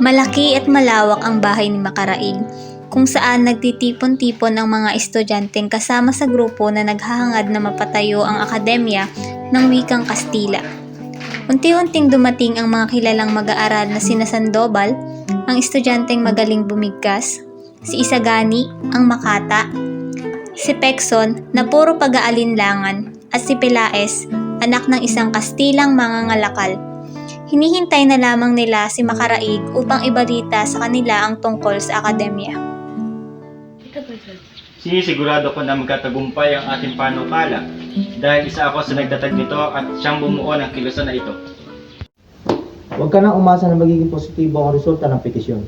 Malaki at malawak ang bahay ni Makaraig, kung saan nagtitipon-tipon ang mga estudyanteng kasama sa grupo na naghahangad na mapatayo ang akademya ng wikang Kastila. Unti-unting dumating ang mga kilalang mag-aaral na sina Sandoval, ang estudyanteng magaling bumigkas, si Isagani, ang makata, si Pekson na puro pag-aalinlangan, at si Pelaez, anak ng isang Kastilang mangangalakal. Hinihintay na lamang nila si Makaraig upang ibalita sa kanila ang tungkol sa akademya. Sinisigurado ko na magkatagumpay ang ating panukala dahil isa ako sa nagtatag nito at siyang bumuo ng kilusan na ito. Huwag ka nang umasa na magiging positibo ang resulta ng petisyon.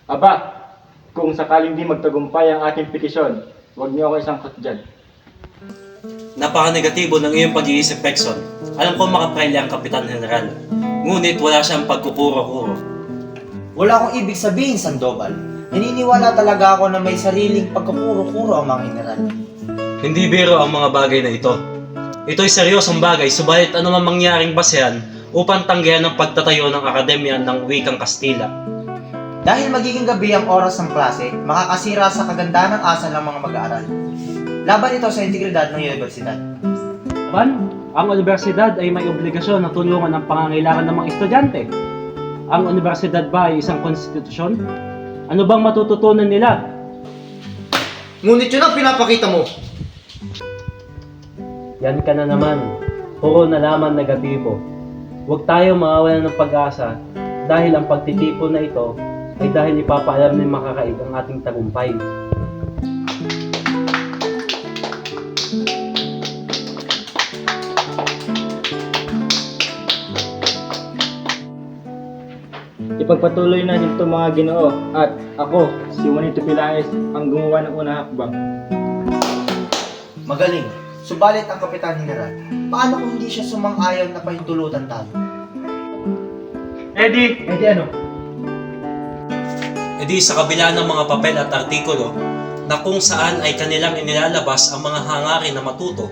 Aba, kung sakaling di magtagumpay ang ating petisyon, huwag niyo ako isangkot dyan. Napaka-negatibo ng iyong pag-iisip, Pekson. Alam ko makapraili ang Kapitan General. Ngunit wala siyang pagkukuro-kuro. Wala akong ibig sabihin, Sandoval. Naniniwala talaga ako na may sariling pagkakuro-kuro ang mga general. Hindi biro ang mga bagay na ito. Ito'y seryosong bagay, subalit ano man mangyaring basehan upang tanggihan ang pagtatayo ng Akademya ng Wikang Kastila. Dahil magiging gabi ang oras ng klase, makakasira sa kagandahan ng asal ng mga mag-aaral. Laban ito sa integridad ng universidad. Ang universidad ay may obligasyon na tulungan ang pangangailangan ng mga estudyante. Ang universidad ba ay isang konstitusyon? Ano bang matututunan nila? Ngunit yun ang pinapakita mo. Yan ka na naman. Puro na laman negatibo. Huwag tayo mawawalan ng pag-asa dahil ang pagtitipon na ito ay dahil ipapaalam ni Makaraig ang ating tagumpay. Ipagpatuloy natin ito mga Ginoo at ako, si Juanito Pelaez, ang gumawa ng unang hakbang. Magaling. Subalit ang Kapitan General, paano kung hindi siya sumang-ayaw na pahintulutan tayo? Eddie ano? E di sa kabila ng mga papel at artikulo na kung saan ay kanilang inilalabas ang mga hangarin na matuto,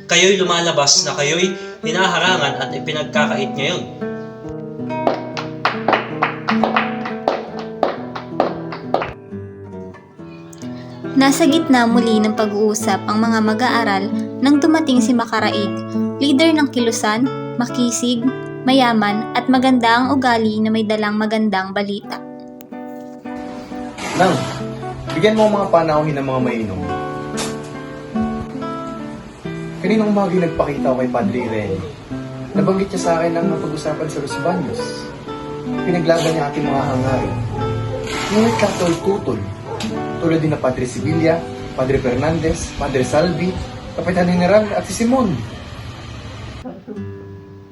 kayo'y lumalabas na kayo'y hinaharangan at ipinagkakait ngayon. Nasa gitna muli ng pag-uusap ang mga mag-aaral nang dumating si Makaraig, leader ng kilusan, makisig, mayaman at maganda ang ugali na may dalang magandang balita. Nang, bigyan mo ang mga panauhin ng mga mainom. Kaninang umaga nagpakita ako kay Padre Irene. Nabanggit niya sa akin ang napag-usapan sa Los Baños. Pinaglaban niya ating mga hangarin. Ngunit katol-tutol, tulad din na Padre Sibilia, Padre Fernandez, Padre Salvi, Kapitan General at si Simon.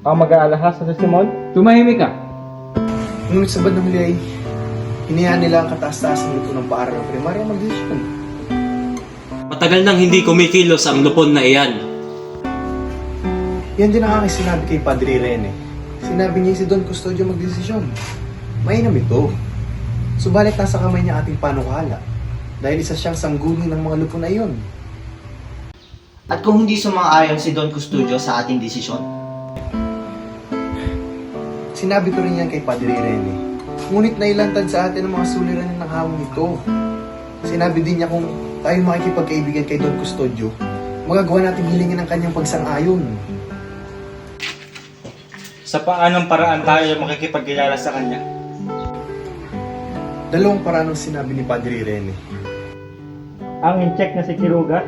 Ang mag-aalahas sa Simon? Tumahimik ka! Ngunit sa bandang huli ay hinayaan nila ang kataas-taasang lupo ng paaral ng primarya mag-desisyon. Matagal nang hindi kumikilos ang lupon na iyan. Yan din ang aking sinabi kay Padre Irene. Sinabi niya si Don Custodio magdesisyon. Mainam ito. Subalit nasa kamay niya ating panukala dahil isa siyang sangguni ng mga lupo na iyon. At kung hindi sumang-ayon si Don Custodio sa ating desisyon? Sinabi ko rin yan kay Padre Irene. Ngunit nailantad sa atin ang mga suliranin ng hamon nito. Sinabi din niya kung tayo makikipagkaibigan kay Don Custodio, magagawa natin hilingin ang kanyang pagsang-ayon. Sa paanong paraan tayo makikipagkilala sa kanya? Dalawang paraan ang sinabi ni Padre Irene. Ang in-check na si Kiruga?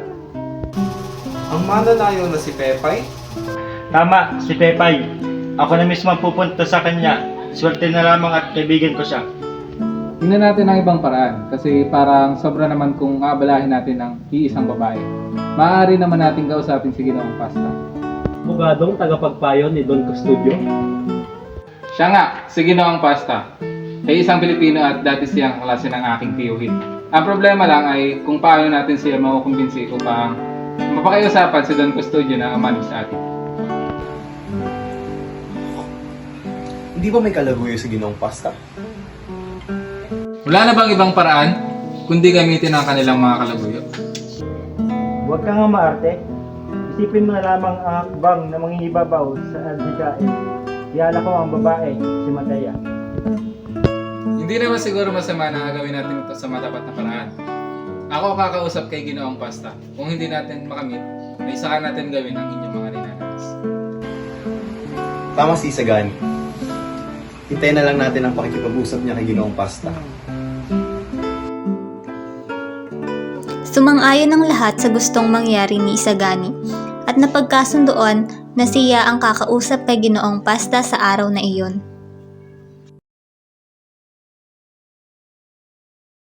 Ang mananayaw na si Pepay, Tama, si Pepay. Ako na mismo ang pupunta sa kanya. Swerte na lamang at kaibigan ko siya. Tingnan natin ang ibang paraan kasi parang sobra naman kung aabalahin natin ng iisang babae. Maaari naman natin kausapin si Ginoong Pasta. Bugadong tagapagpayo ni Don Custodio. Siya nga, si Ginoong Pasta. Ay isang Pilipino at dati siyang klase ng aking tiyuhin. Ang problema lang ay kung paano natin siya makukumbinsi upang mapakiusapan si Don Custodio na umalis sa atin. hindi ba may kalaguyo sa Ginoong Pasta? Wala na bang ibang paraan kundi gamitin ang kanilang mga kalaguyo? Huwag ka nga maarte. Isipin mo na lamang ang hakbang na mangingibabaw sa Aldikain. Tiyala ko ang babae, si Mataya. Hindi naman siguro masama na gawin natin ito sa matapat na paraan. Ako kakausap kay Ginoong Pasta. Kung hindi natin makamit, ay saka natin gawin ang inyong mga ninanais. Tama si Isagani. Hintayin na lang natin ang pakikipag-usap niya kay Ginoong Pasta. Sumang-ayon ang lahat sa gustong mangyari ni Isagani at napagkasundoan na siya ang kakausap kay Ginoong Pasta sa araw na iyon.